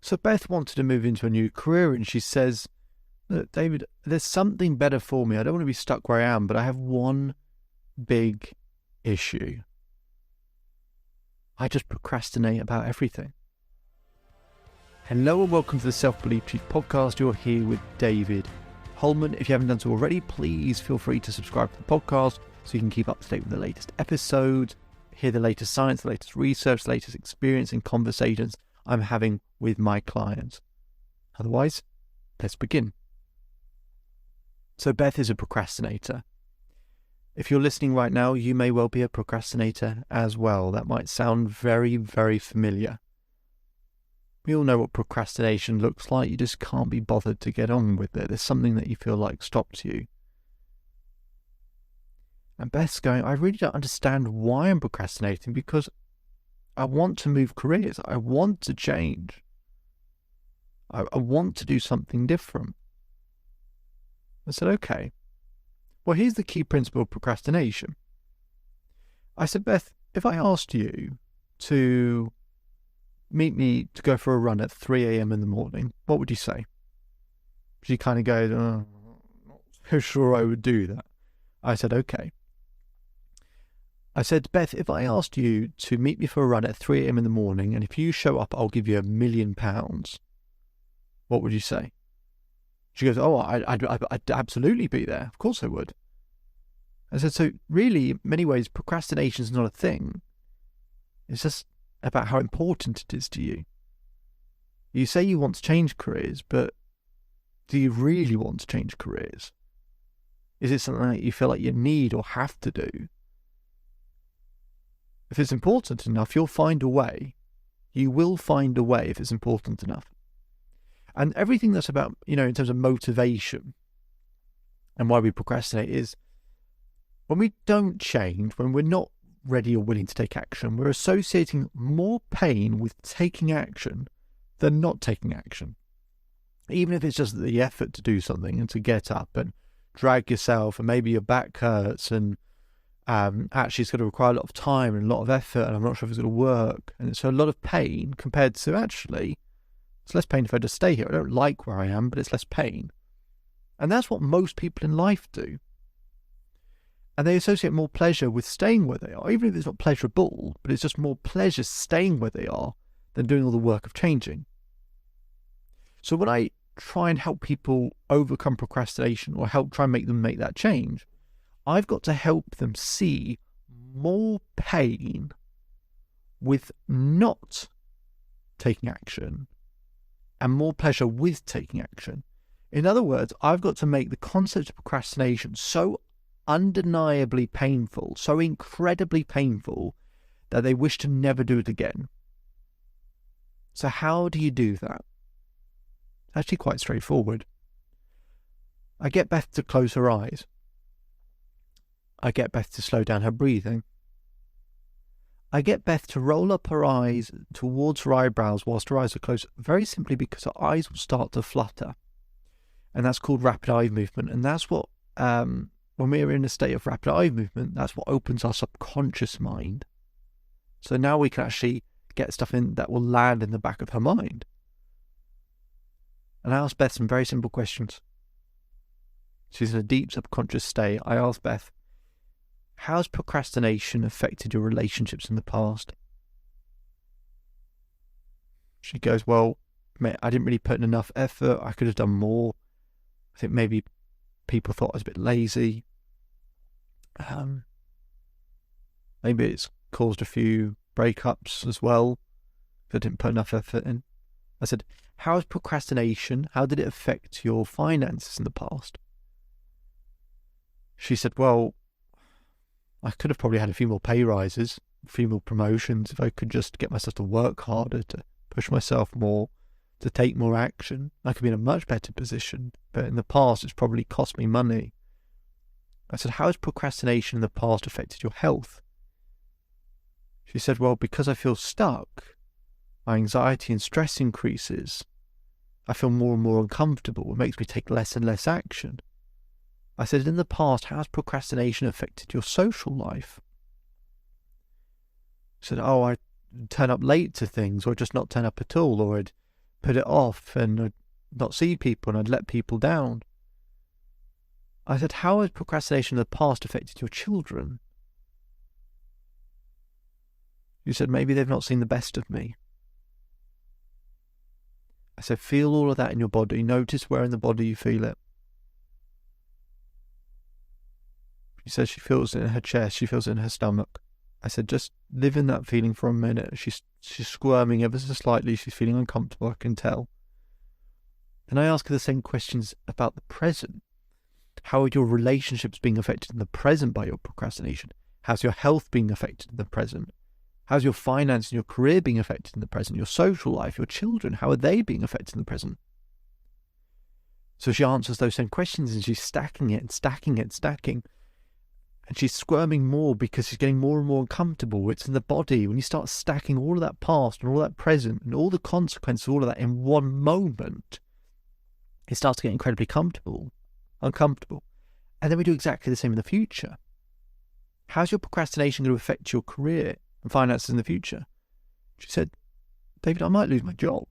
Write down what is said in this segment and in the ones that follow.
So Beth wanted to move into a new career, and she says, look, David, there's something better for me. I don't want to be stuck where I am, but I have one big issue. I just procrastinate about everything. Hello and welcome to the Self-Belief Chief podcast. You're here with David Holman. If you haven't done so already, please feel free to subscribe to the podcast so you can keep up to date with the latest episodes, hear the latest science, the latest research, the latest experience and conversations I'm having with my clients. Otherwise, let's begin. So Beth is a procrastinator. If you're listening right now, you may well be a procrastinator as well. That might sound very, very familiar. We all know what procrastination looks like. You just can't be bothered to get on with it. There's something that you feel like stops you. And Beth's going, I really don't understand why I'm procrastinating, because I want to move careers. I want to change. I want to do something different. I said, okay. Well, here's the key principle of procrastination. I said, Beth, if I asked you to meet me to go for a run at 3 a.m. in the morning, what would you say? She kind of goes, I'm not so sure I would do that. I said, okay. I said, Beth, if I asked you to meet me for a run at 3 a.m. in the morning, and if you show up, I'll give you £1 million, what would you say? She goes, oh, I'd absolutely be there. Of course I would. I said, so really, in many ways, procrastination is not a thing. It's just about how important it is to you. You say you want to change careers, but do you really want to change careers? Is it something that you feel like you need or have to do? If it's important enough, you'll find a way. You will find a way if it's important enough. And everything that's about, in terms of motivation and why we procrastinate is when we don't change, when we're not ready or willing to take action, we're associating more pain with taking action than not taking action. Even if it's just the effort to do something and to get up and drag yourself, and maybe your back hurts, and actually it's going to require a lot of time and a lot of effort, and I'm not sure if it's going to work. And it's a lot of pain compared to actually, it's less pain if I just stay here. I don't like where I am, but it's less pain. And that's what most people in life do. And they associate more pleasure with staying where they are, even if it's not pleasurable, but it's just more pleasure staying where they are than doing all the work of changing. So when I try and help people overcome procrastination, or try and make them make that change, I've got to help them see more pain with not taking action and more pleasure with taking action. In other words, I've got to make the concept of procrastination so undeniably painful, so incredibly painful, that they wish to never do it again. So how do you do that? It's actually quite straightforward. I get Beth to close her eyes. I get Beth to slow down her breathing. I get Beth to roll up her eyes towards her eyebrows whilst her eyes are closed, very simply because her eyes will start to flutter. And that's called rapid eye movement. And that's what, when we're in a state of rapid eye movement, that's what opens our subconscious mind. So now we can actually get stuff in that will land in the back of her mind. And I asked Beth some very simple questions. She's in a deep subconscious state. I asked Beth, how's procrastination affected your relationships in the past? She goes, well, I didn't really put in enough effort. I could have done more. I think maybe people thought I was a bit lazy. Maybe it's caused a few breakups as well, if I didn't put enough effort in. I said, how did it affect your finances in the past? She said, well, I could have probably had a few more pay rises, a few more promotions, if I could just get myself to work harder, to push myself more, to take more action. I could be in a much better position, but in the past it's probably cost me money. I said, how has procrastination in the past affected your health? She said, well, because I feel stuck, my anxiety and stress increases. I feel more and more uncomfortable. It makes me take less and less action. I said, in the past, how has procrastination affected your social life? She said, oh, I turn up late to things, or just not turn up at all, or I'd put it off and I'd not see people and I'd let people down. I said, how has procrastination in the past affected your children? You said, maybe they've not seen the best of me. I said, feel all of that in your body. Notice where in the body you feel it. She says she feels it in her chest. She feels it in her stomach. I said, just live in that feeling for a minute. She's squirming ever so slightly. She's feeling uncomfortable, I can tell. And I ask her the same questions about the present. How are your relationships being affected in the present by your procrastination? How's your health being affected in the present? How's your finance and your career being affected in the present? Your social life, your children, how are they being affected in the present? So she answers those same questions and she's stacking it and stacking it and stacking. And she's squirming more because she's getting more and more uncomfortable. It's in the body. When you start stacking all of that past and all that present and all the consequences of all of that in one moment, it starts to get incredibly uncomfortable. And then we do exactly the same in the future. How's your procrastination going to affect your career and finances in the future? She said, David, I might lose my job.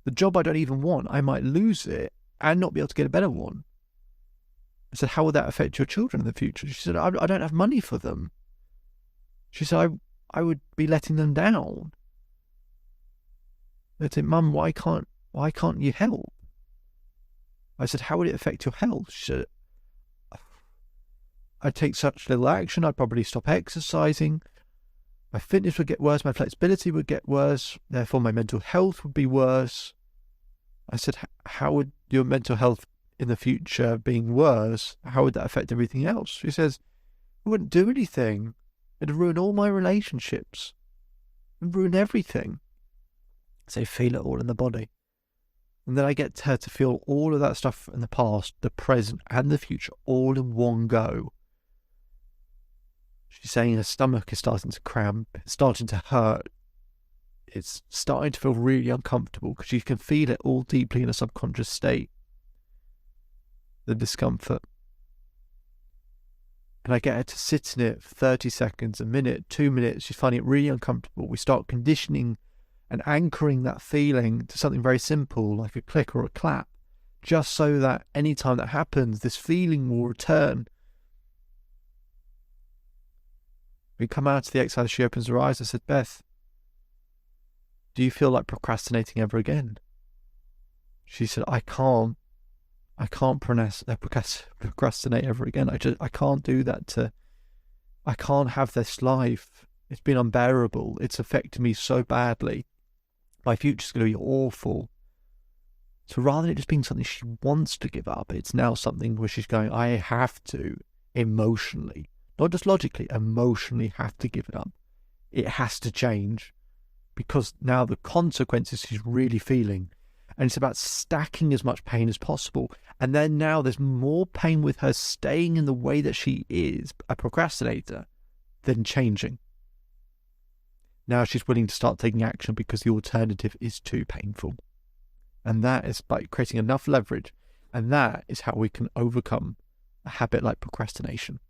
The job I don't even want, I might lose it and not be able to get a better one. I said, how will that affect your children in the future? She said, I don't have money for them. She said, I would be letting them down. I said, Mum, why can't you help? I said, how would it affect your health? She said, I'd take such little action, I'd probably stop exercising. My fitness would get worse, my flexibility would get worse, therefore my mental health would be worse. I said, how would your mental health in the future being worse, how would that affect everything else? She says, it wouldn't do anything. It'd ruin all my relationships. It'd ruin everything. So feel it all in the body. And then I get her to feel all of that stuff in the past, the present and the future all in one go. She's saying her stomach is starting to cramp, it's starting to hurt. It's starting to feel really uncomfortable because she can feel it all deeply in a subconscious state. The discomfort. And I get her to sit in it for 30 seconds, a minute, 2 minutes. She's finding it really uncomfortable. We start conditioning and anchoring that feeling to something very simple, like a click or a clap, just so that anytime that happens, this feeling will return. We come out of the exercise, she opens her eyes. I said, Beth, do you feel like procrastinating ever again? She said, I can't procrastinate ever again. I can't do that. I can't have this life. It's been unbearable. It's affected me so badly. My future's going to be awful. So rather than it just being something she wants to give up, it's now something where she's going, I have to emotionally, not just logically, emotionally have to give it up. It has to change because now the consequences she's really feeling. And it's about stacking as much pain as possible. And then now there's more pain with her staying in the way that she is, a procrastinator, than changing. Now she's willing to start taking action because the alternative is too painful. And that is by creating enough leverage. And that is how we can overcome a habit like procrastination.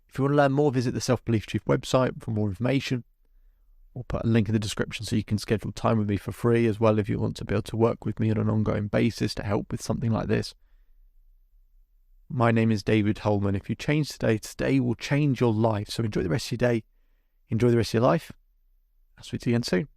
If you want to learn more, visit the Self-Belief Chief website for more information. We'll put a link in the description so you can schedule time with me for free as well if you want to be able to work with me on an ongoing basis to help with something like this. My name is David Holman. If you change today will change your life. So enjoy the rest of your day. Enjoy the rest of your life. I'll speak to you again soon.